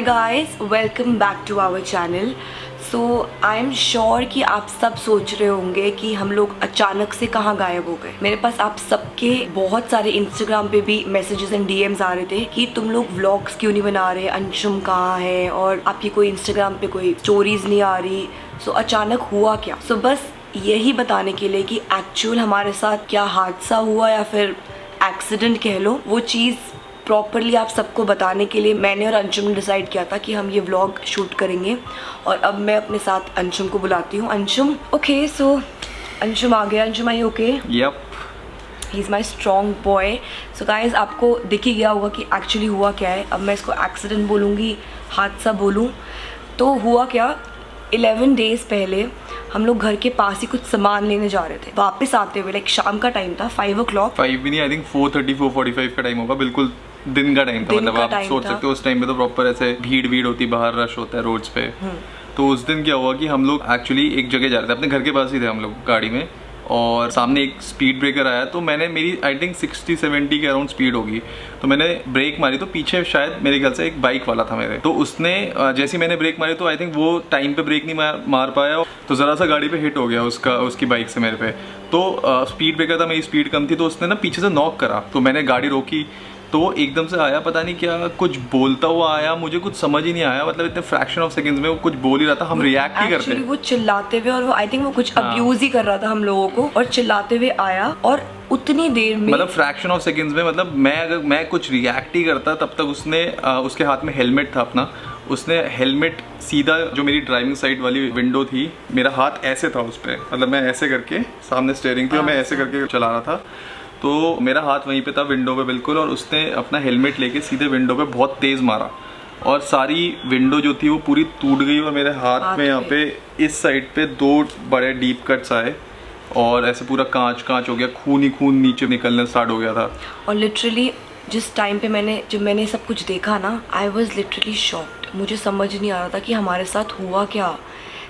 Guys, welcome back to our channel. So I am sure कि आप सब सोच रहे होंगे कि हम लोग अचानक से कहाँ गायब हो गए। मेरे पास आप सबके बहुत सारे इंस्टाग्राम पे भी मैसेजेस एंड डीएम्स आ रहे थे कि तुम लोग व्लॉग्स क्यों नहीं बना रहे, अंशुम कहाँ है और आपकी कोई इंस्टाग्राम पे कोई स्टोरीज नहीं आ रही। सो अचानक हुआ क्या? सो बस यही बताने के लिए कि एक्चुअल हमारे साथ क्या हादसा हुआ या फिर एक्सीडेंट कह लो, वो चीज़ प्रॉपरली आप सबको बताने के लिए मैंने और अंशुम ने डिसाइड किया था कि हम ये व्लॉग शूट करेंगे। और अब मैं अपने साथ अंशुम को बुलाती हूँ। अंशुम, ओके, सो अंशुम आ गया। Anshum, I okay? Yup, he is my strong boy. So guys, आपको दिख ही गया होगा कि एक्चुअली हुआ क्या है। अब मैं इसको एक्सीडेंट बोलूँगी, हादसा बोलूँ तो हुआ क्या, 11 डेज़ पहले हम लोग घर के पास ही कुछ सामान लेने जा रहे थे। वापस आते हुए लाइक शाम का टाइम था, 5 o'clock। 5 भी नहीं, आई थिंक 4:30 4:45 का टाइम होगा। बिल्कुल दिन का टाइम था। मतलब आप सोच सकते हो उस टाइम पे तो प्रॉपर ऐसे भीड़ होती, बाहर रश होता है रोड्स पे। तो उस दिन क्या हुआ कि हम लोग एक्चुअली एक जगह जा रहे थे, अपने घर के पास ही थे हम लोग गाड़ी में, और सामने एक स्पीड ब्रेकर आया। तो मैंने, मेरी आई थिंक 60-70 के अराउंड स्पीड होगी, तो मैंने ब्रेक मारी तो पीछे शायद मेरे ख्याल से एक बाइक वाला था मेरे। तो उसने जैसे मैंने ब्रेक मारी तो आई थिंक वो टाइम पे ब्रेक नहीं मार पाया, तो ज़रा सा गाड़ी पे हिट हो गया उसकी बाइक से मेरे पे। तो स्पीड ब्रेकर था, मेरी स्पीड कम थी, तो उसने ना पीछे से नॉक करा। तो मैंने गाड़ी रोकी तो एकदम से आया, पता नहीं क्या कुछ बोलता हुआ आया, मुझे कुछ समझ ही नहीं आया। मतलब इतने फ्रैक्शन ऑफ सेकंड्स में वो कुछ बोल ही रहा था, हम रिएक्ट ही करते। वो चिल्लाते हुए, और वो आई थिंक वो कुछ अब्यूज ही कर रहा था हम लोगों को, और चिल्लाते हुए आया। और उतनी देर में, मतलब फ्रैक्शन ऑफ सेकंड्स में, मतलब अगर मैं कुछ रिएक्ट ही करता तब तक उसने उसके हाथ में हेलमेट था अपना, उसने हेलमेट सीधा जो मेरी ड्राइविंग साइड वाली विंडो थी, मेरा हाथ ऐसे था उस पर, मतलब मैं ऐसे करके, सामने स्टीयरिंग थी और मैं ऐसे करके चला रहा था, तो मेरा हाथ वहीं पे था विंडो पे बिल्कुल। और उसने अपना हेलमेट लेके सीधे विंडो पे बहुत तेज मारा और सारी विंडो जो थी वो पूरी टूट गई। और मेरे हाथ में यहाँ पे इस साइड पे 2 बड़े डीप कट्स आए और ऐसे पूरा कांच हो गया, खून ही खून नीचे निकलने स्टार्ट हो गया था। और लिटरली जिस टाइम पे जब मैंने सब कुछ देखा ना, आई वॉज लिटरली शॉक्ड। मुझे समझ नहीं आ रहा था कि हमारे साथ हुआ क्या।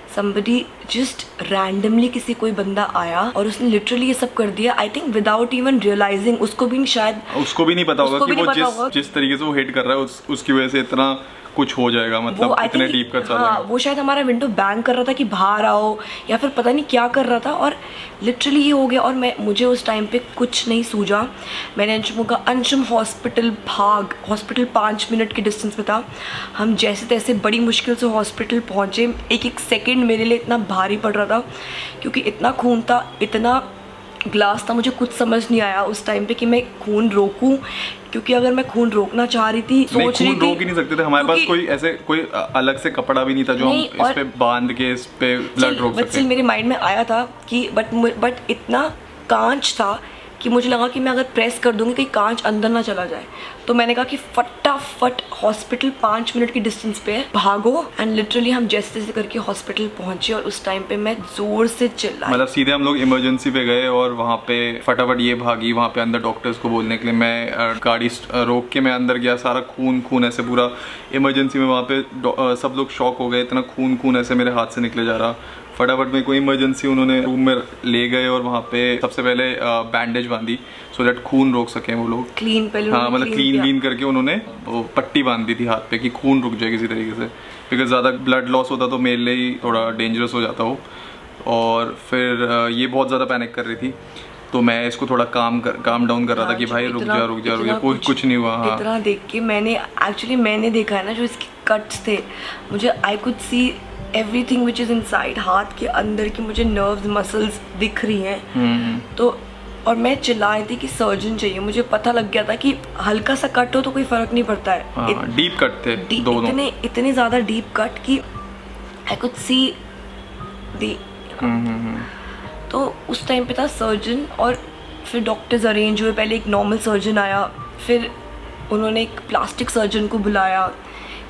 somebody just randomly, किसी कोई बंदा आया और उसने लिटरली ये सब कर दिया। I think without even realising, उसको भी नहीं पता होगा कि वो जिस तरीके से वो हिट कर रहा है उसकी वजह से इतना कुछ हो जाएगा। मतलब इतने डीप कट चला। हाँ, वो शायद हमारा विंडो बैंग कर रहा था कि बाहर आओ, या फिर पता नहीं क्या कर रहा था, और लिटरली ये हो गया। और मुझे उस टाइम पे कुछ नहीं सूझा। मैंने अंशुम को कहा, अंशुम हॉस्पिटल भाग। हॉस्पिटल 5 मिनट के डिस्टेंस पे था। हम जैसे तैसे बड़ी मुश्किल से हॉस्पिटल पहुँचे। एक सेकेंड मेरे लिए इतना भारी पड़ रहा था क्योंकि इतना खून था, इतना ग्लास था। मुझे कुछ समझ नहीं आया उस टाइम पे कि मैं खून रोकूं, क्योंकि अगर मैं खून रोकना चाह रही थी, रोक ही नहीं सकते थे। हमारे पास कोई अलग से कपड़ा भी नहीं था जो हम इस पे बांध के इस पे ब्लड रोक सकते। मेरे माइंड में आया था कि बट इतना कांच था कि मुझे लगा कि मैं अगर प्रेस कर दूंगी कहीं कांच अंदर ना चला जाए। तो मैंने कहा कि फटाफट हॉस्पिटल 5 मिनट की डिस्टेंस पे है, भागो। एंड लिटरली हम जैसे तैसे करके हॉस्पिटल पहुंचे और उस टाइम पे मैं जोर से चिल्लाई। मतलब सीधे हम लोग इमरजेंसी पे गए और वहाँ पे फटाफट ये भागी वहाँ पे अंदर डॉक्टर्स को बोलने के लिए। मैं गाड़ी रोक के मैं अंदर गया, सारा खून ऐसे पूरा इमरजेंसी में। वहाँ पे सब लोग शॉक हो गए, इतना खून ऐसे मेरे हाथ से निकले जा रहा। फटाफट में कोई इमरजेंसी उन्होंने रूम में ले गए और वहाँ पे सबसे पहले बैंडेज बांधी सो दैट खून रोक सकें वो लोग। हाँ, मतलब क्लीन करके उन्होंने पट्टी बांध दी थी हाथ पे कि खून रुक जाए किसी तरीके से, बिकॉज ज़्यादा ब्लड लॉस होता तो मेरे लिए ही थोड़ा डेंजरस हो जाता हो। और फिर ये बहुत ज़्यादा पैनिक कर रही थी, तो मैं इसको थोड़ा काम डाउन कर रहा था कि भाई रुक जा, कुछ नहीं हुआ। हाँ, इतना देख के मैंने देखा है ना जो इसके कट्स थे, मुझे I could see everything which is inside. हाथ के अंदर की मुझे नर्व्स, मसल्स दिख रही हैं। तो और मैं चिल्ला रही थी कि सर्जन चाहिए। मुझे पता लग गया था कि हल्का सा कट हो तो कोई फर्क नहीं पड़ता है। डीप कट थे दोनों, इतने ज़्यादा डीप कट कि आई कुड सी दी। तो उस टाइम पे था सर्जन, और फिर डॉक्टर्स अरेंज हुए। पहले एक नॉर्मल सर्जन आया, फिर उन्होंने एक प्लास्टिक सर्जन को बुलाया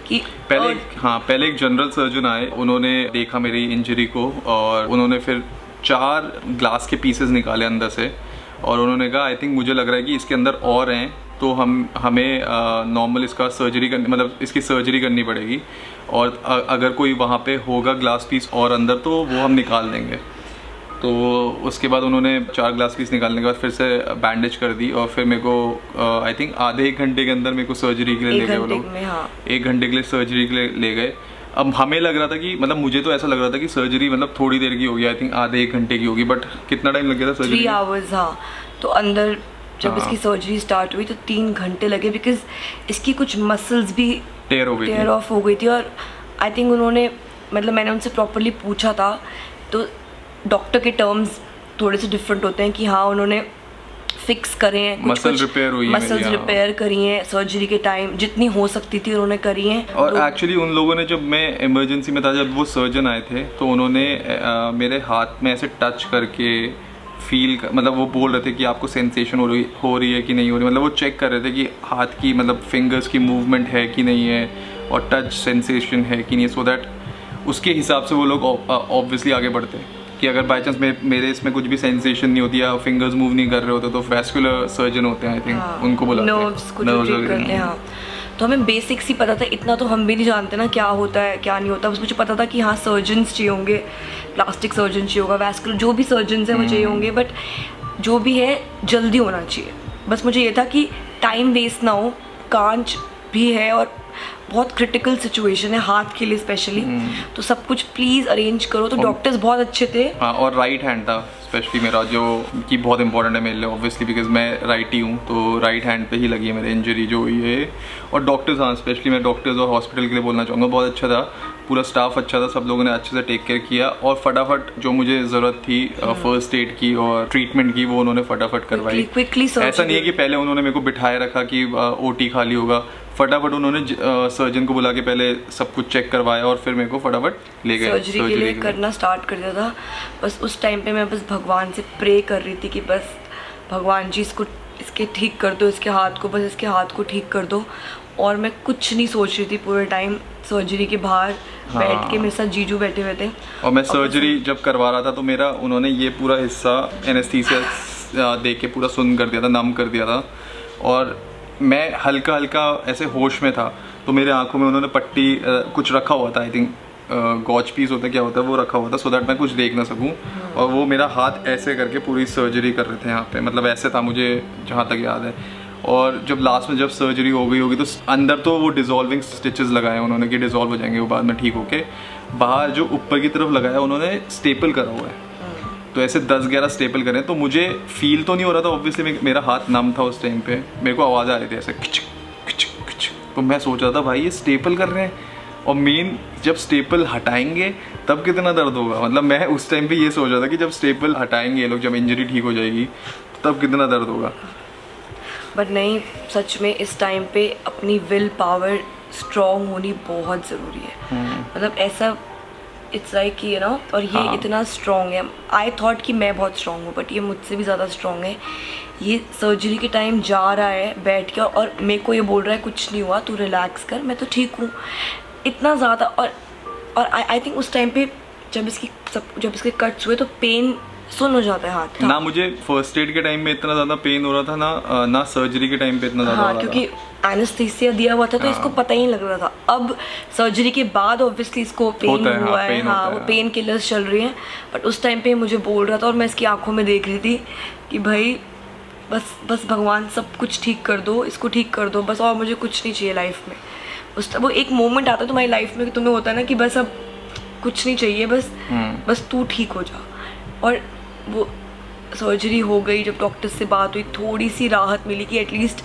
कि पहले एक जनरल सर्जन आए। उन्होंने देखा मेरी इंजरी को और उन्होंने फिर 4 ग्लास के पीसेस निकाले अंदर से, और उन्होंने कहा आई थिंक मुझे लग रहा है कि इसके अंदर और हैं, तो हमें नॉर्मल इसका इसकी सर्जरी करनी पड़ेगी, और अगर कोई वहाँ पे होगा ग्लास पीस और अंदर तो वो हम निकाल देंगे। तो उसके बाद उन्होंने 4 ग्लास पीस निकालने के बाद फिर से बैंडेज कर दी और फिर मेरे को आई थिंक आधे 1 घंटे के अंदर मेरे को सर्जरी के लिए ले गए वो लोग। 1 घंटे के लिए सर्जरी के लिए ले गए। अब हमें लग रहा था कि मतलब मुझे तो ऐसा लग रहा था कि सर्जरी मतलब थोड़ी देर की होगी, आई थिंक आधे 1 घंटे की होगी, बट कितना टाइम लग गया था सर्जरी? 3 आवर्स। हाँ, तो अंदर जब इसकी सर्जरी स्टार्ट हुई तो 3 घंटे लगे, बिकॉज इसकी कुछ मसल्स भी टेयर ऑफ हो गई थी। और आई थिंक उन्होंने मतलब मैंने उनसे प्रॉपरली पूछा था, तो डॉक्टर के टर्म्स थोड़े से डिफरेंट होते हैं कि हाँ उन्होंने फिक्स करे हैं, मसल रिपेयर हुई है, मसल्स रिपेयर करी हैं सर्जरी के टाइम, जितनी हो सकती थी उन्होंने करी हैं। और एक्चुअली उन लोगों ने, जब मैं इमरजेंसी में था, जब वो सर्जन आए थे तो उन्होंने मेरे हाथ में ऐसे टच करके फील मतलब वो बोल रहे थे कि आपको सेंसेशन हो रही है कि नहीं हो रही, मतलब वो चेक कर रहे थे कि हाथ की मतलब फिंगर्स की मूवमेंट है कि नहीं है और टच सेंसेशन है कि नहीं, सो दैट उसके हिसाब से वो लोग ऑब्वियसली आगे बढ़ते हैं कि अगर बाई चांस मेरे इसमें कुछ भी सेंसेशन नहीं होती या फिंगर्स मूव नहीं कर रहे होते तो वैस्कुलर सर्जन होते हैं, आई थिंक उनको बुलाते हैं, नर्व्स को ट्रीट करते हैं। हाँ, तो हमें बेसिक्स ही पता था, इतना तो हम भी नहीं जानते ना क्या होता है क्या नहीं होता। बस मुझे पता था कि हाँ सर्जन्स चाहिए होंगे, प्लास्टिक सर्जन चाहिए होगा, वैस्कुलर जो भी सर्जन्स हैं वो चाहिए होंगे, बट जो भी है जल्दी होना चाहिए। बस मुझे ये था कि टाइम वेस्ट ना हो, कांच भी है और बहुत क्रिटिकल सिचुएशन है हाथ के लिए स्पेशली, तो सब कुछ प्लीज़ अरेंज करो। तो डॉक्टर्स बहुत अच्छे थे। हाँ, और राइट हैंड था स्पेशली मेरा, जो कि बहुत इंपॉर्टेंट है मेरे लिए ऑब्वियसली, बिकॉज मैं राइटी हूँ, तो राइट हैंड पे ही लगी है मेरी इंजरी जो हुई है। और डॉक्टर्स, हाँ स्पेशली मैं डॉक्टर्स और हॉस्पिटल के लिए बोलना चाहूँगा, बहुत अच्छा था, पूरा स्टाफ अच्छा था, सब लोगों ने अच्छे से टेक केयर किया और फटाफट जो मुझे ज़रूरत थी फर्स्ट एड की और ट्रीटमेंट की वो उन्होंने फटाफट करवाई। क्विकली ऐसा नहीं है कि पहले उन्होंने मेरे को बिठाए रखा कि ओटी खाली होगा, फटाफट उन्होंने सर्जन को बुला के पहले सब कुछ चेक करवाया और फिर मेरे को फटाफट ले गए सर्जरी के लिए करना स्टार्ट कर दिया था। बस उस टाइम पे मैं बस भगवान से प्रे कर रही थी कि बस भगवान जी इसके ठीक कर दो, इसके हाथ को, बस इसके हाथ को ठीक कर दो। और मैं कुछ नहीं सोच रही थी पूरे टाइम, सर्जरी के बाहर बैठ के मेरे साथ जीजू बैठे हुए थे। और मैं सर्जरी जब करवा रहा था तो मेरा उन्होंने ये पूरा हिस्सा एनेस्थीसिया दे के पूरा सुन्न कर दिया था, नम कर दिया था, और मैं हल्का हल्का ऐसे होश में था, तो मेरे आंखों में उन्होंने पट्टी कुछ रखा हुआ था, आई थिंक गॉच पीस होता है क्या होता है वो रखा हुआ था, सो दैट मैं कुछ देख ना सकूं। और वो मेरा हाथ ऐसे करके पूरी सर्जरी कर रहे थे यहाँ पे, मतलब ऐसे था मुझे जहाँ तक याद है। और जब लास्ट में जब सर्जरी हो गई होगी तो अंदर तो वो डिज़ोल्विंग स्टिचेस लगाए उन्होंने कि डिज़ोल्व हो जाएंगे वो बाद में ठीक होके, बाहर जो ऊपर की तरफ लगाया उन्होंने स्टेपल करा हुआ है, तो ऐसे 10-11 स्टेपल करें। तो मुझे फील तो नहीं हो रहा था ऑब्वियसली, मेरा हाथ नम था उस टाइम पे, मेरे को आवाज़ आ रही थी ऐसे खिच खिच खिच, तो मैं सोच रहा था भाई ये स्टेपल कर रहे हैं, और मेन जब स्टेपल हटाएंगे तब कितना दर्द होगा, मतलब मैं उस टाइम पे ये सोच रहा था कि जब स्टेपल हटाएंगे ये लोग, जब इंजरी ठीक हो जाएगी तब कितना दर्द होगा। बट नहीं, सच में इस टाइम पे अपनी विल पावर स्ट्रॉन्ग होनी बहुत ज़रूरी है। मतलब ऐसा इट्स लाइक यू नो, और ये इतना स्ट्रॉन्ग है। आई थॉट कि मैं बहुत स्ट्रॉन्ग हूँ, बट ये मुझसे भी ज़्यादा स्ट्रॉन्ग है। ये सर्जरी के टाइम जा रहा है बैठ के और मेरे को ये बोल रहा है कुछ नहीं हुआ, तू रिलैक्स कर, मैं तो ठीक हूँ, इतना ज़्यादा। और आई थिंक उस टाइम पे जब इसके कट्स हुए तो पेन सुन हो जाता है हाथ ना। मुझे फर्स्ट एड के टाइम में इतना ज़्यादा पेन हो रहा था ना सर्जरी के टाइम पे इतना ज़्यादा हो रहा था, क्योंकि एनेस्थीसिया दिया हुआ था तो इसको पता ही नहीं लग रहा था। अब सर्जरी के बाद ऑब्वियसली इसको पेन हुआ है, हाँ वो पेन किलर्स चल रही हैं, बट उस टाइम पे मुझे बोल रहा था और मैं इसकी आंखों में देख रही थी कि भाई बस भगवान सब कुछ ठीक कर दो, इसको ठीक कर दो बस, और मुझे कुछ नहीं चाहिए लाइफ में। वो एक मोमेंट आता है तुम्हारी लाइफ में कि तुम्हें होता है ना कि बस अब कुछ नहीं चाहिए, बस तू ठीक हो जा। और वो सर्जरी हो गई, जब डॉक्टर से बात हुई थोड़ी सी राहत मिली कि एटलीस्ट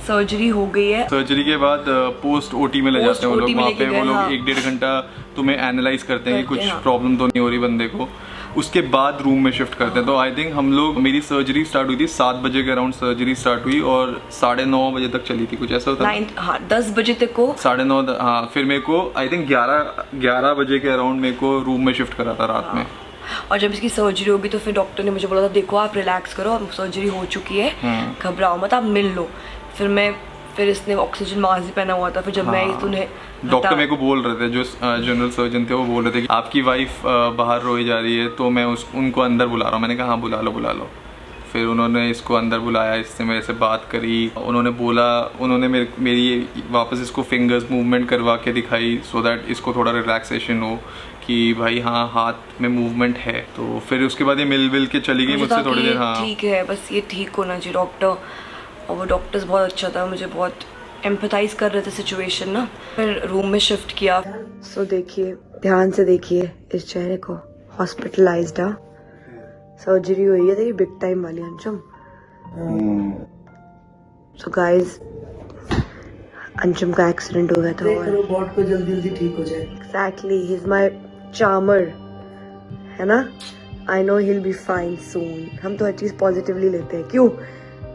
सर्जरी हो गई है। सर्जरी के बाद पोस्ट ओटी में ले जाते हैं वो लोग, वहाँ पे वो लोग 1-1.5 घंटा तुम्हें एनालाइज करते हैं कि कुछ प्रॉब्लम तो नहीं हो रही बंदे को, उसके बाद रूम में शिफ्ट करते हैं। तो आई थिंक हम लोग, मेरी सर्जरी स्टार्ट हुई थी 7 बजे के अराउंड सर्जरी स्टार्ट हुई और 9:30 बजे तक चली थी, कुछ ऐसा होता है 10 बजे तक को 9:30, हाँ। फिर मेरे को आई थिंक 11 बजे के अराउंड मेरे को रूम में शिफ्ट करा था रात में। और जब इसकी सर्जरी होगी तो फिर डॉक्टर ने मुझे बोला था देखो आप रिलैक्स करो, अब सर्जरी हो चुकी है, घबराओ मत, आप मिल लो। फिर इसने ऑक्सीजन मास्क भी पहना हुआ था। फिर जब मैं उन्हें डॉक्टर मेरे को बोल रहे थे, जो जनरल सर्जन थे वो बोल रहे थे कि आपकी वाइफ बाहर रोई जा रही है, तो मैं उनको अंदर बुला रहा हूँ। मैंने कहा हाँ बुला लो। फिर उन्होंने इसको अंदर बुलाया, इससे मेरे से बात करी, उन्होंने बोला, उन्होंने मेरी वापस इसको फिंगर्स मूवमेंट करवा के दिखाई सो दैट इसको थोड़ा रिलैक्सेशन हो कि भाई हाँ हाथ में मूवमेंट है। तो फिर उसके बाद ये मिल के चली गई मुझसे थोड़ी देर। हाँ ठीक है, बस ये ठीक होना चाहिए डॉक्टर, और वो डॉक्टर्स बहुत अच्छा था, मुझे बहुत एम्पैथाइज कर रहे थे सिचुएशन ना। फिर रूम में शिफ्ट किया। सो देखिए, ध्यान से देखिए इस चेहरे को, हॉस्पिटलाइज्ड है, सर्जरी हुई है तेरी बिग टाइम वाली अंशुम। सो गाइस, अंशुम का एक्सीडेंट हो गया था, बॉड को जल्दी जल्दी ठीक हो जाए। Exactly, he is my charmer, है ना। I know he will be fine soon. हम तो हर चीज पॉजिटिवली लेते हैं, क्यों,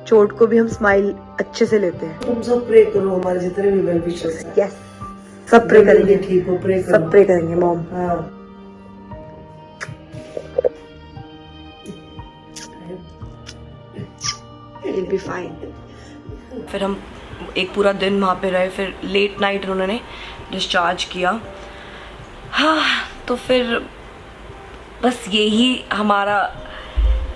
चोट को भी हम स्माइल अच्छे से लेते हैं। तुम सब प्रे करो, हमारे जितने भी वेल विशर्स हैं। यस, सब प्रे करेंगे, ठीक हो, प्रे करो, सब प्रे करेंगे मॉम। हाँ। He'll be fine। फिर हम एक पूरा दिन वहाँ पे रहे, फिर लेट नाइट उन्होंने डिस्चार्ज किया। हाँ, तो फिर बस यही हमारा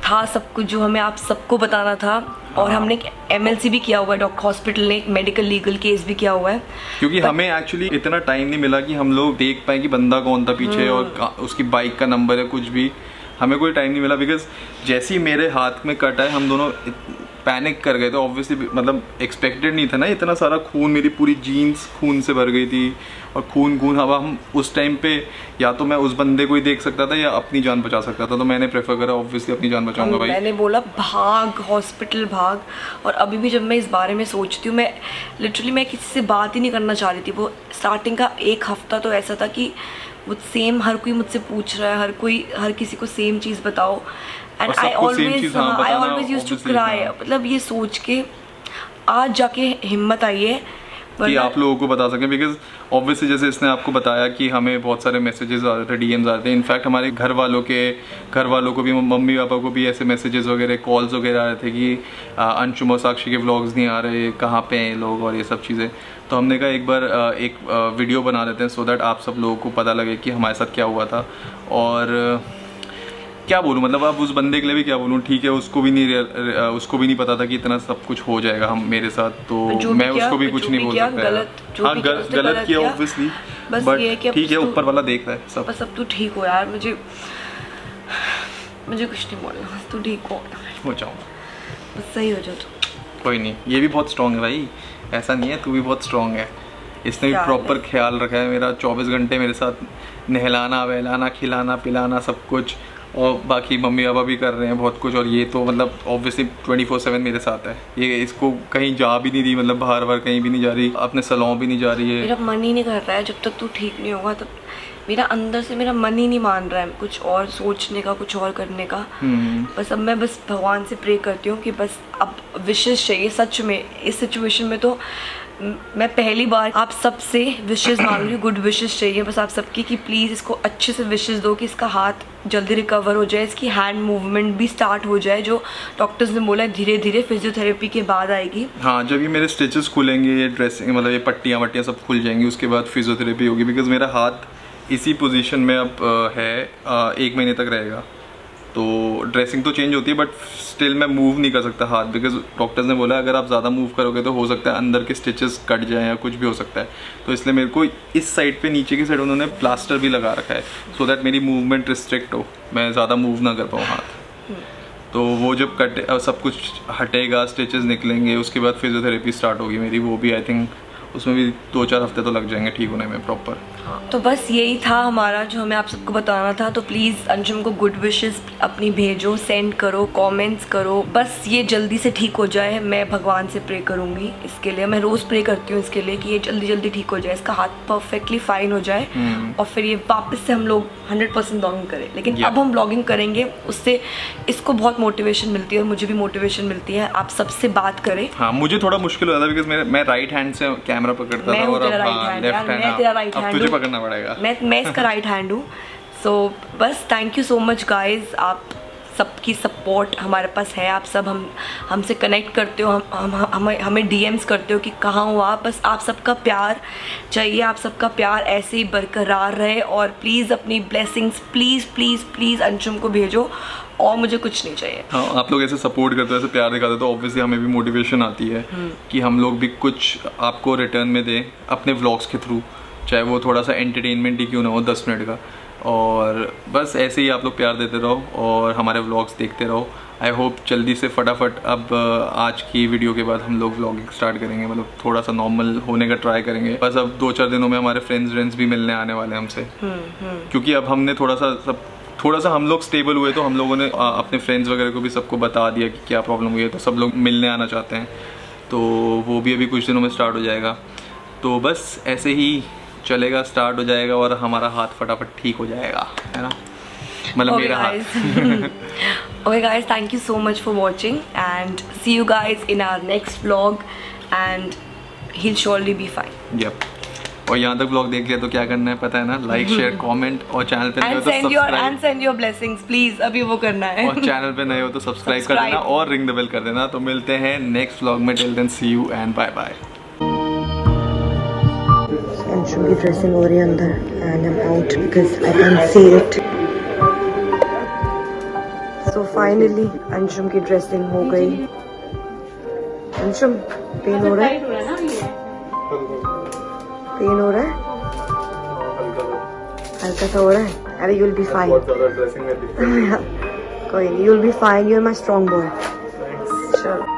था सब कुछ जो हमें आप सबको बताना था। और हमने एक MLC भी किया हुआ है, डॉक्टर हॉस्पिटल ने एक मेडिकल लीगल केस भी किया हुआ है, क्योंकि हमें एक्चुअली इतना टाइम नहीं मिला कि हम लोग देख पाए कि बंदा कौन था पीछे और उसकी बाइक का नंबर है, कुछ भी हमें कोई टाइम नहीं मिला। बिकॉज जैसे ही मेरे हाथ में कट है हम दोनों पैनिक कर गए थे, ऑब्वियसली मतलब एक्सपेक्टेड नहीं था ना, इतना सारा खून, मेरी पूरी जीन्स खून से भर गई थी और खून। अब हम उस टाइम पे या तो मैं उस बंदे को ही देख सकता था या अपनी जान बचा सकता था, तो मैंने प्रेफर करा ऑब्वियसली अपनी जान बचाऊंगा भाई। मैंने बोला भाग, हॉस्पिटल भाग। और अभी भी जब मैं इस बारे में सोचती हूँ, मैं लिटरली मैं किसी से बात ही नहीं करना चाह रही थी। वो स्टार्टिंग का एक हफ्ता तो ऐसा था कि वो सेम हर कोई मुझसे पूछ रहा है, हर किसी को सेम चीज़ बताओ। And I always used to cry. मतलब ये सोच के आज जाके हिम्मत आई है कि आप लोगों को बता सकें, बिकॉज ऑब्वियसली जैसे इसने आपको बताया कि हमें बहुत सारे मैसेजेस आ रहे थे, DMs आ रहे थे। इनफैक्ट हमारे घर वालों को भी, मम्मी पापा को भी ऐसे मैसेजेस वगैरह, कॉल्स वगैरह आ रहे थे कि अंशुम और साक्षी के व्लॉग्स नहीं आ रहे, कहाँ पे हैं लोग और ये सब चीज़ें। तो हमने कहा एक बार एक वीडियो बना लेते हैं सो दैट आप सब लोगों को पता लगे कि हमारे साथ क्या हुआ था। और क्या बोलूँ, मतलब अब उस बंदे के लिए भी क्या बोलूँ, ठीक है, उसको भी नहीं पता था कि इतना सब कुछ हो जाएगा हम मेरे साथ, तो मैं उसको भी कुछ नहीं बोल सकता। हाँ, गलत किया ऑब्वियसली, बट ठीक है, ऊपर वाला देख रहा है सब। बस अब तू ठीक हो यार, मुझे कुछ नहीं बोलना, तू ठीक हो जाऊँगा, बस सही हो जाओ तू। कोई नहीं, ये भी बहुत स्ट्रॉन्ग है भाई, ऐसा नहीं है, तू भी बहुत स्ट्रॉन्ग है। इसने भी प्रॉपर ख्याल रखा है मेरा, 24 घंटे मेरे साथ नहलाना वहलाना, खिलाना पिलाना सब कुछ, और बाकी मम्मी पापा भी कर रहे हैं बहुत कुछ। और ये तो मतलब ऑब्वियसली 24/7 मेरे साथ है। ये इसको कहीं जा भी नहीं दी, मतलब बाहर कहीं भी नहीं जा रही, अपने सैलून भी नहीं जा रही है। मेरा मन ही नहीं कर रहा है, जब तक तू ठीक नहीं होगा तब मेरा अंदर से मेरा मन ही नहीं मान रहा है कुछ और सोचने का, कुछ और करने का। बस अब मैं बस भगवान से प्रे करती हूँ कि बस अब विशेष चाहिए सच में। इस सिचुएशन में तो मैं पहली बार आप सबसे विशेष मांग रही हूँ, गुड विशेष चाहिए बस आप सबकी, कि प्लीज़ इसको अच्छे से विशेष दो कि इसका हाथ जल्दी रिकवर हो जाए, इसकी हैंड मूवमेंट भी स्टार्ट हो जाए, जो डॉक्टर्स ने बोला है धीरे धीरे फिजियोथेरेपी के बाद आएगी। हाँ, जब ये मेरे स्टिचेस खुलेंगे, ये ड्रेसिंग मतलब ये पट्टियाँ वट्टियाँ सब खुल जाएंगी, उसके बाद फिजियोथेरेपी होगी। बिकॉज मेरा हाथ इसी पोजीशन में अब है, 1 महीने तक रहेगा। तो ड्रेसिंग तो चेंज होती है बट स्टिल मैं मूव नहीं कर सकता हाथ, बिकॉज डॉक्टर्स ने बोला अगर आप ज़्यादा मूव करोगे तो हो सकता है अंदर के स्टिचेस कट जाएं या कुछ भी हो सकता है। तो इसलिए मेरे को इस साइड पे, नीचे की साइड उन्होंने प्लास्टर भी लगा रखा है सो दैट मेरी मूवमेंट रिस्ट्रिक्ट हो, मैं ज़्यादा मूव ना कर पाऊँ हाथ। तो वो जब कटे सब कुछ हटेगा, स्टिचेस निकलेंगे, उसके बाद फिजियोथेरेपी स्टार्ट होगी मेरी, वो भी आई थिंक उसमें भी 2-4 हफ्ते तो लग जाएंगे ठीक होने में प्रॉपर। तो बस यही था हमारा जो हमें आप सबको बताना था। तो प्लीज़ अंशुम को गुड विशेस अपनी भेजो, सेंड करो, कमेंट्स करो, बस ये जल्दी से ठीक हो जाए। मैं भगवान से प्रे करूँगी इसके लिए, मैं रोज़ प्रे करती हूँ इसके लिए कि ये जल्दी जल्दी ठीक हो जाए, इसका हाथ परफेक्टली फाइन हो जाए और फिर ये वापस से हम लोग 100% ब्लॉगिंग करें। लेकिन अब हम ब्लॉगिंग करेंगे, उससे इसको बहुत मोटिवेशन मिलती है और मुझे भी मोटिवेशन मिलती है। आप सबसे बात करें। हाँ, मुझे थोड़ा मुश्किल हो जाता है बिकॉज मैं राइट हैंड से कैमरा पकड़ता था और अब लेफ्ट हैंड पकड़ना पड़ेगा। मैं इसका राइट हैंड हूँ। सो बस thank you so much guys, आप सबकी सपोर्ट हमारे पास है। आप सब हमसे कनेक्ट करते हो, हमें DMs करते हो कि कहाँ हो आप। बस आप सबका प्यार चाहिए, आप सबका प्यार ऐसे ही बरकरार रहे। और प्लीज़ अपनी blessings please please please Anshum को भेजो और मुझे कुछ नहीं चाहिए। हाँ, आप लोग ऐसे सपोर्ट करते हो, ऐसे प्यार दिखाते हो तो ऑब्वियसली हमें भी मोटिवेशन आती है कि हम लोग भी कुछ आपको रिटर्न में दें अपने व्लॉग्स के थ्रू, चाहे वो थोड़ा सा एंटरटेनमेंट ही क्यों ना हो 10 मिनट का। और बस ऐसे ही आप लोग प्यार देते रहो और हमारे व्लॉग्स देखते रहो। आई होप जल्दी से फटाफट अब आज की वीडियो के बाद हम लोग व्लॉगिंग स्टार्ट करेंगे, मतलब थोड़ा सा नॉर्मल होने का ट्राई करेंगे। बस अब 2-4 दिनों में हमारे फ्रेंड्स भी मिलने आने वाले हैं हमसे, क्योंकि अब हमने थोड़ा सा हम लोग स्टेबल हुए तो हम लोगों ने अपने फ्रेंड्स वगैरह को भी सबको बता दिया कि क्या प्रॉब्लम हुई है, तो सब लोग मिलने आना चाहते हैं, तो वो भी अभी कुछ दिनों में स्टार्ट हो जाएगा। तो बस ऐसे ही चलेगा, स्टार्ट हो जाएगा और हमारा हाथ फटाफट ठीक हो जाएगा, है ना, मतलब मेरा हाथ। Okay guys, thank you so much for watching and see you guys in our next vlog and he'll surely be fine. Yep. और यहाँ तक ब्लॉग देख लिया तो क्या करना है पता है ना, लाइक शेयर कमेंट, और चैनल पे नए हो तो subscribe, send your blessings please, अभी वो करना है। और चैनल पे नए हो तो सब्सक्राइब कर देना और रिंग द बेल कर देना। तो मिलते हैं नेक्स्ट व्लॉग में, till then see you and bye bye. Anshum की ड्रेसिंग हो रही है अंदर and I'm out because I can't see it. So finally Anshum की ड्रेसिंग हो गई। अंशुम पेन हो रहा है? पेन हो रहा है? हल्का सा हो रहा है? अरे you'll be fine. कोई नहीं, you'll be fine. You're my strong boy. चलो।